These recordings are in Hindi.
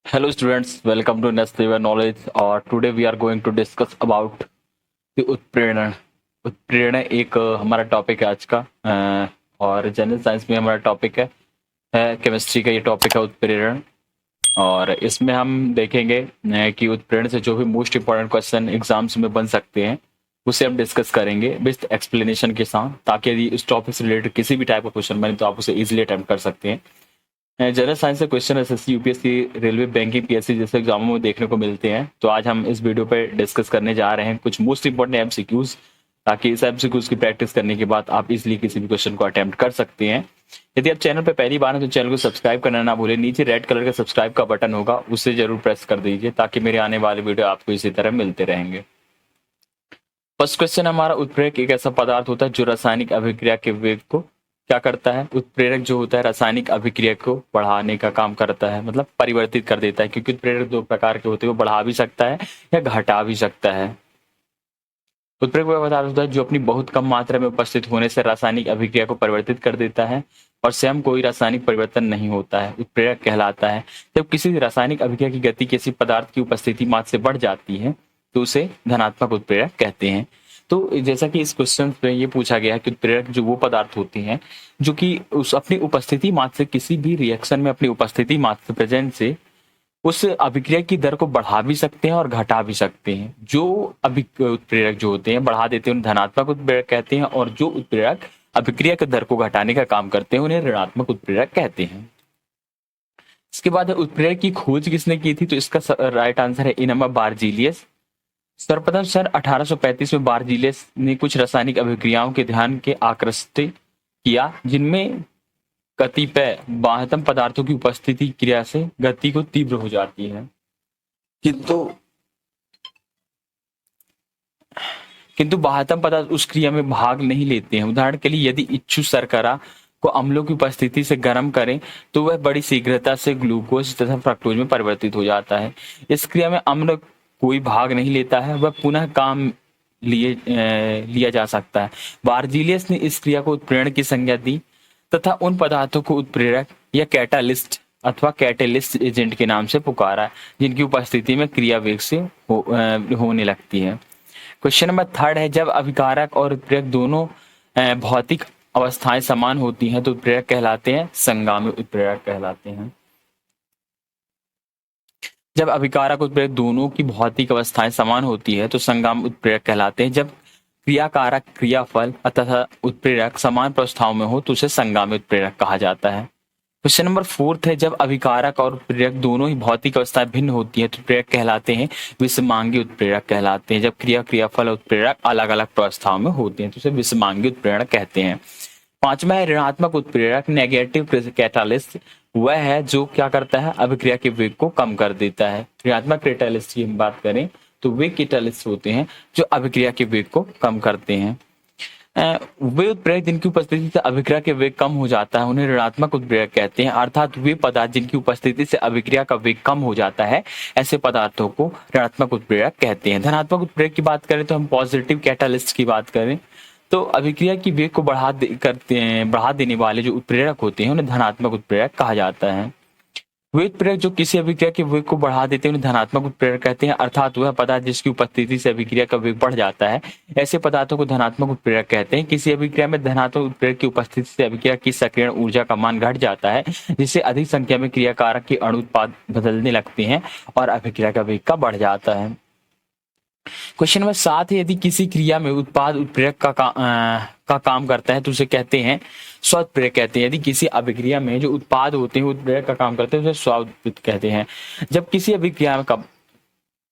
Hello students, welcome to Nest Your Knowledge और today we are going to discuss about the उत्प्रेरण। उत्प्रेरण एक हमारा टॉपिक है आज का और जनरल साइंस में हमारा टॉपिक है केमिस्ट्री का ये टॉपिक है उत्प्रेरण। और इसमें हम देखेंगे कि उत्प्रेरण से जो भी मोस्ट इंपॉर्टेंट क्वेश्चन एग्जाम्स में बन सकते हैं उसे हम डिस्कस करेंगे विद एक्सप्लेनेशन के साथ, ताकि यदि इस टॉपिक से रिलेटेड किसी भी टाइप का क्वेश्चन बने तो आप उसे इजीली अटेम्प्ट कर सकते हैं। जनरल साइंस से question SSC, UPSC, railway, banking, PSC जैसे एग्जामों में देखने को मिलते हैं। तो आज हम इस वीडियो पे डिस्कस करने जा रहे हैं कुछ मोस्ट इंपॉर्टेंट एमसीक्यूज, ताकि इस एमसीक्यूज की प्रैक्टिस करने के बाद आप इजीली किसी भी क्वेश्चन को अटेम्प्ट कर सकते हैं। यदि आप चैनल पे पहली बार हैं तो चैनल को सब्सक्राइब करना ना भूलें। नीचे रेड कलर का सब्सक्राइब का बटन होगा, उसे जरूर प्रेस कर दीजिए ताकि मेरे आने वाले वीडियो आपको इसी तरह मिलते रहेंगे। फर्स्ट क्वेश्चन हमारा, उत्प्रेरक एक ऐसा पदार्थ होता है जो रासायनिक अभिक्रिया के वेग को क्या करता है। उत्प्रेरक जो होता है रासायनिक अभिक्रिया को बढ़ाने का काम करता है, मतलब परिवर्तित कर देता है, क्योंकि उत्प्रेरक दो प्रकार के होते हैं, वो बढ़ा भी सकता है या घटा भी सकता है। उत्प्रेरक वह पदार्थ होता है जो अपनी बहुत कम मात्रा में उपस्थित होने से रासायनिक अभिक्रिया को परिवर्तित कर देता है और स्वयं कोई रासायनिक परिवर्तन नहीं होता है, उत्प्रेरक कहलाता है। जब किसी रासायनिक अभिक्रिया की गति किसी पदार्थ की उपस्थिति मात्रा से बढ़ जाती है तो उसे धनात्मक उत्प्रेरक कहते हैं। तो जैसा कि इस क्वेश्चन पे ये पूछा गया है कि उत्प्रेरक जो वो पदार्थ होते हैं जो कि उस अपनी उपस्थिति मात्रा से, किसी भी रिएक्शन में अपनी उपस्थिति मात्रा प्रेजेंट से उस अभिक्रिया की दर को बढ़ा भी सकते हैं और घटा भी सकते हैं। जो उत्प्रेरक जो होते हैं बढ़ा देते हैं उन्हें धनात्मक उत्प्रेरक कहते हैं, और जो उत्प्रेरक अभिक्रिया की दर को घटाने का काम करते हैं उन्हें ऋणात्मक उत्प्रेरक कहते हैं। इसके बाद उत्प्रेरक की खोज किसने की थी, तो इसका राइट आंसर है इनमा बारजीलियस। सर्वप्रथम सन 1835 में बारजीलियस ने कुछ रासायनिक अभिक्रियाओं के ध्यान के आकृष्ट किया जिनमें कतिपय बाह्यतम पदार्थों की उपस्थिति क्रिया से गति को तीव्र हो जाती है, किंतु बाह्यतम पदार्थ उस क्रिया में भाग नहीं लेते हैं। उदाहरण के लिए यदि इच्छु शर्करा को अम्लों की उपस्थिति से गर्म करें तो वह बड़ी शीघ्रता से ग्लूकोज तथा फ्रक्टोज में परिवर्तित हो जाता है। इस क्रिया में अम्ल कोई भाग नहीं लेता है, वह पुनः काम लिया जा सकता है। बारजीलियस ने इस क्रिया को उत्प्रेरण की संज्ञा दी तथा उन पदार्थों को उत्प्रेरक या कैटालिस्ट अथवा कैटेलिस्ट एजेंट के नाम से पुकारा जिनकी उपस्थिति में क्रिया वेग से होने लगती है। क्वेश्चन नंबर थर्ड है, जब अभिकारक और उत्प्रेरक दोनों भौतिक अवस्थाएं समान होती हैं तो उत्प्रेरक कहलाते हैं, संगामी उत्प्रेरक कहलाते हैं। जब अभिकारक उत्प्रेरक दोनों की भौतिक अवस्थाएं समान होती है तो संगामी उत्प्रेरक कहलाते हैं। जब क्रियाकारक, क्रियाफल तथा उत्प्रेरक समान प्रस्थाव में हो तो उसे संगामी उत्प्रेरक कहा जाता है। क्वेश्चन नंबर फोर्थ है, जब अभिकारक और उत्प्रेरक दोनों ही भौतिक अवस्थाएं भिन्न होती है तो उत्प्रेरक कहलाते हैं, विषमांगी उत्प्रेरक कहलाते हैं। जब क्रिया, क्रियाफल, उत्प्रेरक अलग अलग प्रस्थाव में होते हैं तो उसे विषमांगी उत्प्रेरण कहते हैं। पांचवा है ऋणात्मक उत्प्रेरक, नेगेटिव कैटालिस्ट। वह है जो क्या करता है, अभिक्रिया के वेग को कम कर देता है। ऋणात्मक कैटालिस्ट की हम बात करें तो वे कैटालिस्ट होते हैं जो अभिक्रिया के वेग को कम करते हैं। वे उत्प्रेरक जिनकी उपस्थिति से अभिक्रिया के वेग कम हो जाता है उन्हें ऋणात्मक उत्प्रेरक कहते हैं, अर्थात वे पदार्थ जिनकी उपस्थिति से अभिक्रिया का वेग कम हो जाता है ऐसे पदार्थों को ऋणात्मक उत्प्रेरक कहते हैं। धनात्मक उत्प्रेरक की बात करें तो हम पॉजिटिव कैटालिस्ट की बात करें तो अभिक्रिया की वेग को बढ़ा देने वाले जो उत्प्रेरक होते हैं उन्हें धनात्मक उत्प्रेरक कहा जाता है। वे उत्प्रेरक जो किसी अभिक्रिया के वेग को बढ़ा देते हैं उन्हें धनात्मक उत्प्रेरक कहते हैं, अर्थात वह पदार्थ जिसकी उपस्थिति से अभिक्रिया का वेग बढ़ जाता है ऐसे पदार्थों को धनात्मक उत्प्रेरक कहते हैं। किसी अभिक्रिया में धनात्मक उत्प्रेरक की उपस्थिति से अभिक्रिया की सक्रियण ऊर्जा का मान घट जाता है, जिससे अधिक संख्या में क्रियाकारक के अणु उत्पाद बदलने लगते हैं और अभिक्रिया का वेग का बढ़ जाता है। क्वेश्चन नंबर 7 है, यदि किसी क्रिया में उत्पाद उत्प्रेरक का काम करता है तो उसे कहते हैं स्वउत्प्रेरक कहते हैं। यदि किसी अभिक्रिया में जो उत्पाद होते हैं उत्प्रेरक का काम करते हैं उसे स्वउत्प्रेरक कहते हैं। जब किसी अभिक्रिया का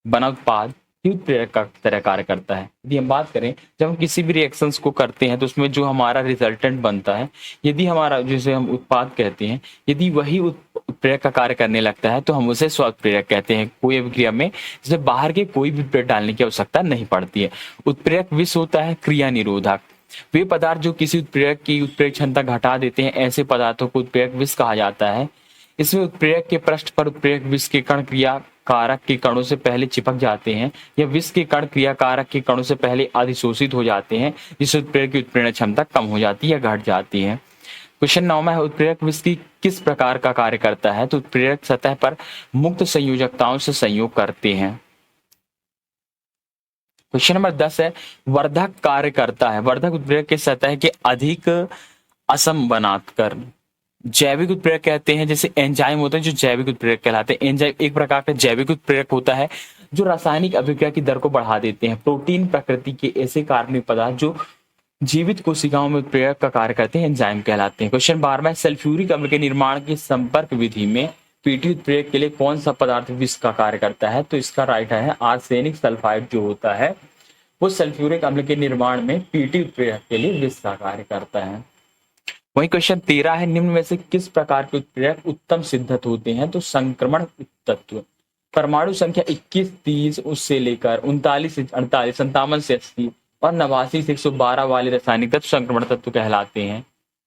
बना उत्पाद उत्प्रेरक का तरह कार्य करता है। यदि हम बात करें, जब हम किसी भी रिएक्शंस को करते हैं तो उसमें जो हमारा रिजल्टेंट बनता है, यदि हमारा जिसे हम उत्पाद कहते हैं, यदि वही उत्प्रेरक का कार्य करने लगता है तो हम उसे स्वउत्प्रेरक कहते हैं। कोई अभिक्रिया में जिसे बाहर के कोई भी उत्प्रेरक डालने की आवश्यकता नहीं पड़ती है। उत्प्रेरक विष होता है क्रिया निरोधक। वे पदार्थ जो किसी उत्प्रेरक की उत्प्रेरक क्षमता घटा देते हैं ऐसे पदार्थों को उत्प्रेरक विष कहा जाता है। इसमें उत्प्रेरक के पृष्ठ पर उत्प्रेरक विष के कण क्रिया कारक के कणों से पहले चिपक जाते हैं या विष के कण क्रियाकारक के कणों से पहले अधिशोषित हो जाते हैं, जिससे उत्प्रेरक की उत्प्रेरण क्षमता कम हो जाती है या घट जाती है। क्वेश्चन 9 में है, उत्प्रेरक विष की किस प्रकार का कार्य करता है? तो उत्प्रेरक सतह पर मुक्त संयोजकताओं से संयोग करते हैं। क्वेश्चन नंबर 10 है, वर्धक कार्य करता है। वर्धक उत्प्रेरक के सतह के अधिक असम बनाकर जैविक उत्प्रेरक कहते हैं। जैसे एंजाइम होते हैं जो जैविक उत्प्रेरक कहलाते हैं। एंजाइम एक प्रकार का जैविक उत्प्रेरक होता है जो रासायनिक अभिक्रिया की दर को बढ़ा देते हैं। प्रोटीन प्रकृति के ऐसे कार्बनिक पदार्थ जो जीवित कोशिकाओं में उत्प्रेरक का कार्य करते हैं एंजाइम कहलाते हैं। क्वेश्चन 12 में सल्फ्यूरिक अम्ल के निर्माण की संपर्क विधि में पीटी उत्प्रेरक के लिए कौन सा पदार्थ विष का कार्य करता है? तो इसका राइट है आर्सेनिक सल्फाइड जो होता है वो सल्फ्यूरिक अम्ल के निर्माण में पीटी उत्प्रेरक के लिए विष का कार्य करता है। वही क्वेश्चन 13 है, निम्न में से किस प्रकार के उत्प्रेरक उत्तम सिद्धत होते हैं? तो संक्रमण तत्व। परमाणु संख्या 21, 30 उससे लेकर 39 से 48, 57 से 80 और 89 से 112 वाले रासायनिक तत्व संक्रमण तत्व कहलाते हैं।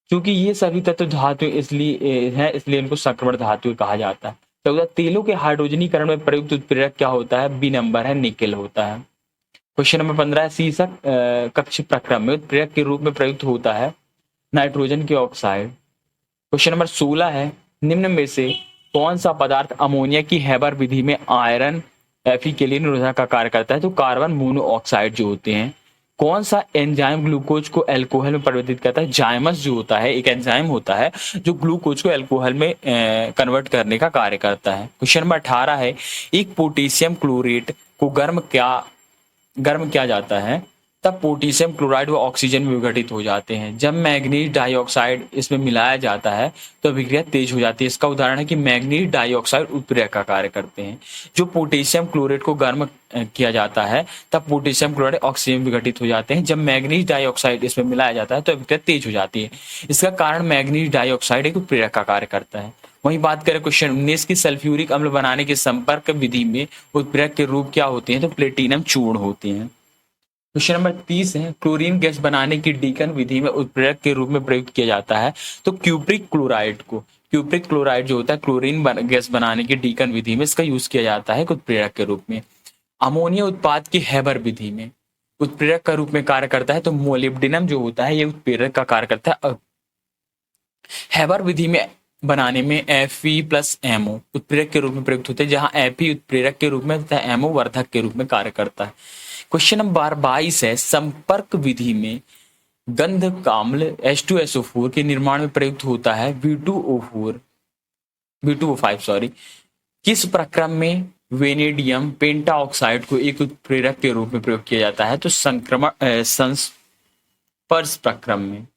क्योंकि ये सभी तत्व धातु इसलिए है, इसलिए इनको संक्रमण धातु कहा जाता है। 14 तेलों के हाइड्रोजनीकरण में प्रयुक्त उत्प्रेरक क्या होता है? बी नंबर है निकेल होता है। क्वेश्चन नंबर 15 है, शीर्षक कक्ष प्रक्रम में उत्प्रेरक के रूप में प्रयुक्त होता है नाइट्रोजन के ऑक्साइड। क्वेश्चन नंबर 16 है, निम्न में से कौन सा पदार्थ अमोनिया की हैबर विधि में आयरन Fe के लिए निरोधक का कार्य करता है? तो कार्बन मोनोऑक्साइड जो होते हैं। कौन सा एंजाइम ग्लूकोज को अल्कोहल में परिवर्तित करता है? जाइमस जो होता है एक एंजाइम होता है जो ग्लूकोज को अल्कोहल में कन्वर्ट करने का कार्य करता है। क्वेश्चन नंबर 18 है, एक पोटेशियम क्लोरेट को गर्म किया जाता है तब पोटेशियम क्लोराइड व ऑक्सीजन में विघटित हो जाते हैं। जब मैग्नीज डाइऑक्साइड इसमें मिलाया जाता है तो अभिक्रिया तेज हो जाती है। इसका उदाहरण है कि मैग्नीज डाइऑक्साइड उत्प्रेरक का कार्य करते हैं। जो पोटेशियम क्लोरेट को गर्म किया जाता है तब पोटेशियम क्लोराइड ऑक्सीजन में विघटित हो जाते हैं। जब मैग्नीज डाइऑक्साइड इसमें मिलाया जाता है तो अभिक्रिया तेज हो जाती है। इसका कारण मैग्नीज डाइऑक्साइड एक उत्प्रेरक का कार्य करता है। वहीं बात करें क्वेश्चन 19 की, सल्फ्यूरिक अम्ल बनाने के संपर्क विधि में उत्प्रेरक के रूप क्या होते हैं? तो प्लेटिनम चूर्ण होते हैं। क्वेश्चन नंबर 30 है, क्लोरीन गैस बनाने की डीकन विधि में उत्प्रेरक के रूप में प्रयुक्त किया जाता है। तो क्यूप्रिक क्लोराइड जो होता है क्लोरीन गैस बनाने की डीकन विधि में इसका यूज किया जाता है उत्प्रेरक के रूप में। अमोनिया उत्पाद की हैबर विधि में उत्प्रेरक का रूप में कार्य करता है। तो मोलिब्डेनम जो होता है ये उत्प्रेरक का कार्य करता है। हैबर विधि में बनाने में Fe+MO उत्प्रेरक के रूप में प्रयुक्त होते हैं, जहां Fe उत्प्रेरक के रूप में तथा MO वर्धक के रूप में कार्य करता है। क्वेश्चन नंबर 22 है, संपर्क विधि में गंधक अम्ल H2SO4 के निर्माण में प्रयुक्त होता है V2O5 किस प्रक्रम में वेनेडियम पेंटाऑक्साइड को एक उत्प्रेरक के रूप में प्रयोग किया जाता है? तो संस्पर्श प्रक्रम में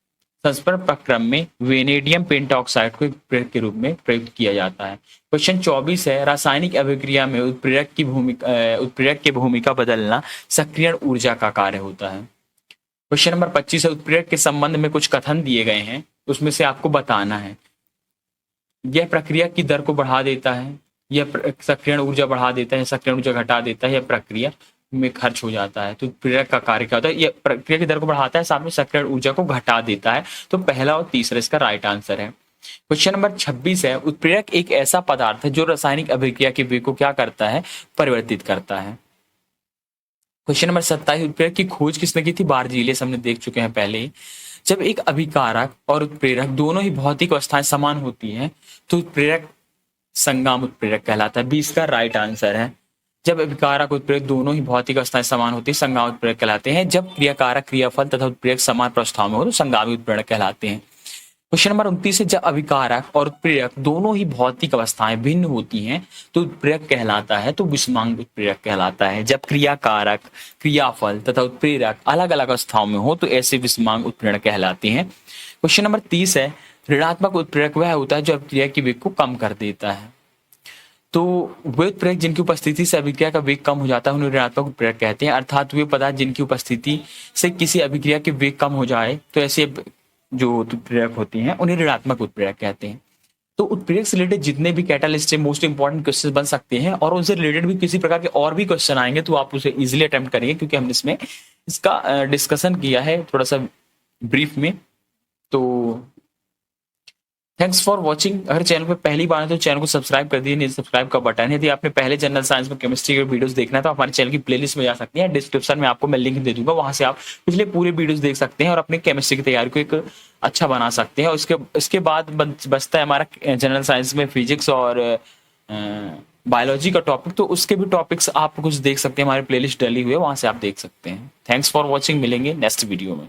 वेनेडियम पेंटाऑक्साइड को उत्प्रेरक के रूप में प्रयुक्त किया जाता है। क्वेश्चन 24 है, रासायनिक अभिक्रिया में उत्प्रेरक की भूमिका बदलना सक्रियण ऊर्जा का कार्य होता है। क्वेश्चन नंबर 25 है, उत्प्रेरक के संबंध में कुछ कथन दिए गए हैं, उसमें से आपको बताना है। यह प्रक्रिया की दर को बढ़ा देता है, यह सक्रियण ऊर्जा बढ़ा देता है, सक्रियण ऊर्जा घटा देता है, यह प्रक्रिया में खर्च हो जाता है। तो उत्प्रेरक का कार्य क्या होता है? यह प्रक्रिया की दर को बढ़ाता है, साथ में सक्रियण ऊर्जा को घटा देता है। तो पहला और तीसरा इसका राइट आंसर है। क्वेश्चन नंबर 26 है, उत्प्रेरक एक ऐसा पदार्थ है जो रासायनिक अभिक्रिया के वेग को क्या करता है? परिवर्तित करता है। क्वेश्चन नंबर 27, उत्प्रेरक की खोज किसने की थी? बार्जीलियस, हमने देख चुके हैं पहले ही। जब एक अभिकारक और उत्प्रेरक दोनों ही भौतिक अवस्थाएं समान होती हैं तो उत्प्रेरक संगाम उत्प्रेरक कहलाता है। 20 का राइट आंसर है। जब अभिकारक उत्प्रेरक दोनों ही भौतिक अवस्थाएं समान होती है संगामी उत्प्रेरक कहलाते हैं। जब क्रियाकारक क्रियाफल तथा उत्प्रेरक समान प्रस्ताव में हो तो संगामी उत्प्रेरक कहलाते हैं। क्वेश्चन नंबर 29 है, जब अभिकारक और उत्प्रेरक दोनों ही भौतिक अवस्थाएं भिन्न होती हैं तो उत्प्रेरक कहलाता है, तो विषमांग उत्प्रेरक कहलाता है। जब क्रियाकारक क्रियाफल तथा उत्प्रेरक अलग अलग अवस्थाओं में हो तो ऐसे विषमांग उत्प्रेरक कहलाते हैं। क्वेश्चन नंबर 30 है, ऋणात्मक उत्प्रेरक वह होता है जो अभिक्रिया की वेग को कम कर देता है। तो वे उत्प्रेरक जिनकी उपस्थिति से अभिक्रिया का वेग कम हो जाता है उन्हें ऋणात्मक उत्प्रेरक कहते हैं। अर्थात वे पदार्थ जिनकी उपस्थिति से किसी अभिक्रिया के वेग कम हो जाए तो ऐसे जो उत्प्रेरक होती हैं उन्हें ऋणात्मक उत्प्रेरक कहते हैं। तो उत्प्रेरक से रिलेटेड जितने भी कैटालिस्ट से मोस्ट इंपॉर्टेंट क्वेश्चन बन सकते हैं और उनसे रिलेटेड भी किसी प्रकार के और भी क्वेश्चन आएंगे तो आप उसे इजीली अटेम्प्ट करेंगे, क्योंकि हमने इसमें इसका डिस्कशन किया है थोड़ा सा ब्रीफ में। तो थैंक्स फॉर वॉचिंग। अगर चैनल पे पहली बार है तो चैनल को सब्सक्राइब कर दीजिए, नीचे सब्सक्राइब का बटन है। यदि आपने पहले जनरल साइंस में केमिस्ट्री के वीडियोस देखना है तो हमारे चैनल की प्लेलिस्ट में जा सकते हैं। डिस्क्रिप्शन में आपको मैं लिंक दे दूंगा, वहां से आप पिछले पूरे वीडियोस देख सकते हैं और अपने केमिस्ट्री की तैयारी को एक अच्छा बना सकते हैं। और इसके बाद बचता है हमारा जनरल साइंस में फिजिक्स और बायोलॉजी का टॉपिक। तो उसके भी टॉपिक्स आप कुछ देख सकते हैं, हमारे प्लेलिस्ट डली हुई है, वहां से आप देख सकते हैं। थैंक्स फॉर वॉचिंग, मिलेंगे नेक्स्ट वीडियो में।